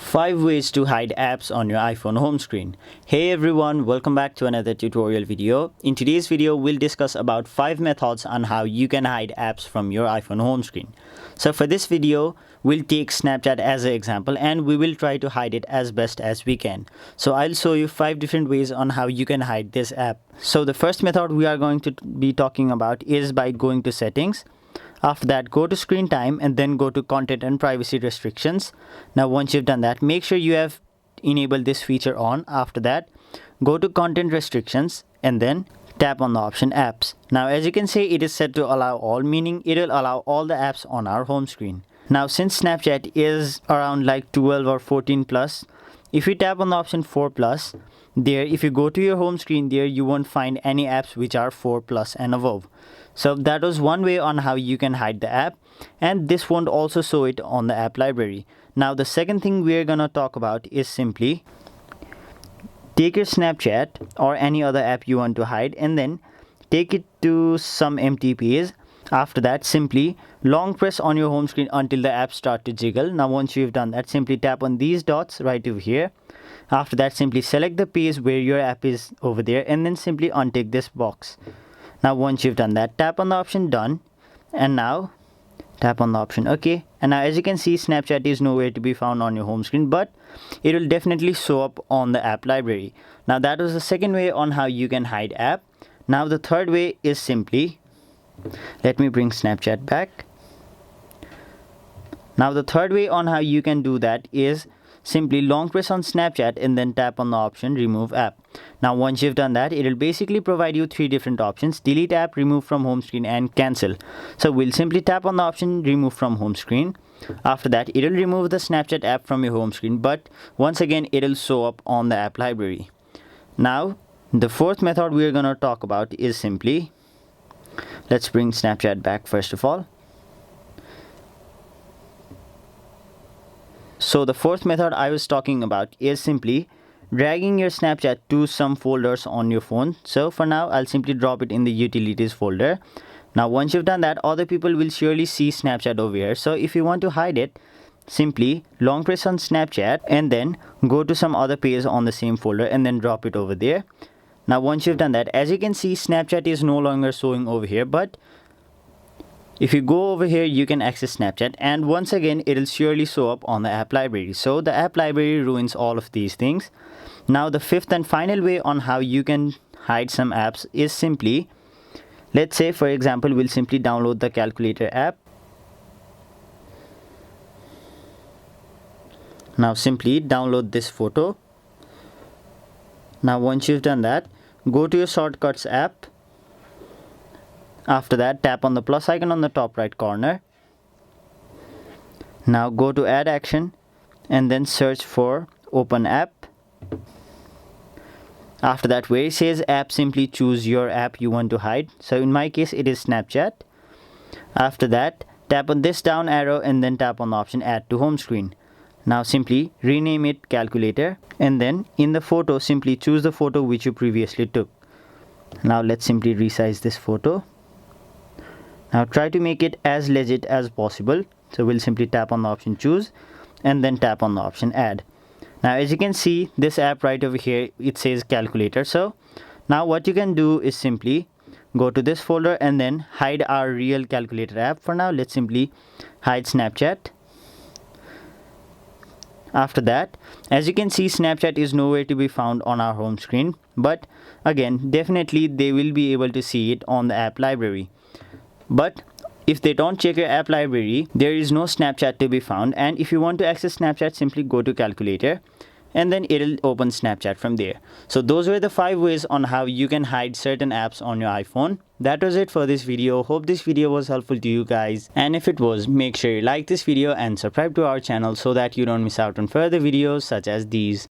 5 ways to hide apps on your iPhone home screen. Hey everyone, welcome back to another tutorial video. In today's video, we'll discuss about 5 methods on how you can hide apps from your iPhone home screen. So for this video, we'll take Snapchat as an example and we will try to hide it as best as we can. So I'll show you 5 different ways on how you can hide this app. So the first method we are going to be talking about is by going to settings. After that, go to screen time and then go to content and privacy restrictions. Now once you've done that, make sure you have enabled this feature on. After that, go to content restrictions and then tap on the option apps. Now as you can see, it is set to allow all, meaning it will allow all the apps on our home screen. Now since Snapchat is around like 12 or 14 plus, if you tap on the option 4 plus, there if you go to your home screen there, you won't find any apps which are 4 plus and above. So that was one way on how you can hide the app, and this won't also show it on the app library. Now the second thing we're gonna talk about is simply take your Snapchat or any other app you want to hide and then take it to some empty page. After that, simply long press on your home screen until the app start to jiggle. Now once you've done that, simply tap on these dots right over here. After that, simply select the page where your app is over there and then simply untick this box. Now once you've done that, tap on the option done and now tap on the option OK. And now as you can see, Snapchat is nowhere to be found on your home screen, but it will definitely show up on the app library. Now that was the second way on how you can hide app. Now the third way is simply, let me bring Snapchat back. Now the third way on how you can do that is simply long press on Snapchat and then tap on the option remove app. Now once you've done that, it will basically provide you 3 different options: delete app, remove from home screen and cancel. So we'll simply tap on the option remove from home screen. After that, it will remove the Snapchat app from your home screen, but once again it will show up on the app library. Now the fourth method we're gonna talk about is simply, let's bring Snapchat back first of all. So the fourth method I was talking about is simply dragging your Snapchat to some folders on your phone. So for now, I'll simply drop it in the utilities folder. Now once you've done that, other people will surely see Snapchat over here. So if you want to hide it, simply long press on Snapchat and then go to some other page on the same folder and then drop it over there. Now once you've done that, as you can see, Snapchat is no longer showing over here, but if you go over here, you can access Snapchat and once again it will surely show up on the app library. So the app library ruins all of these things. Now the fifth and final way on how you can hide some apps is simply, let's say for example, we'll simply download the calculator app. Now simply download this photo. Now once you've done that, go to your shortcuts app. After that, tap on the plus icon on the top right corner. Now go to add action and then search for open app. After that, where it says app, simply choose your app you want to hide. So in my case, it is Snapchat. After that, tap on this down arrow and then tap on the option add to home screen. Now simply rename it calculator and then in the photo, simply choose the photo which you previously took. Now let's simply resize this photo. Now try to make it as legit as possible. So we'll simply tap on the option choose and then tap on the option add. Now as you can see, this app right over here, it says calculator. So now what you can do is simply go to this folder and then hide our real calculator app. For now, let's simply hide Snapchat. After that, as you can see, Snapchat is nowhere to be found on our home screen, but again, definitely they will be able to see it on the app library. But if they don't check your app library, there is no Snapchat to be found. And if you want to access Snapchat, simply go to calculator and then it'll open Snapchat from there. So those were the 5 ways on how you can hide certain apps on your iPhone. That was it for this video. Hope this video was helpful to you guys. And if it was, make sure you like this video and subscribe to our channel so that you don't miss out on further videos such as these.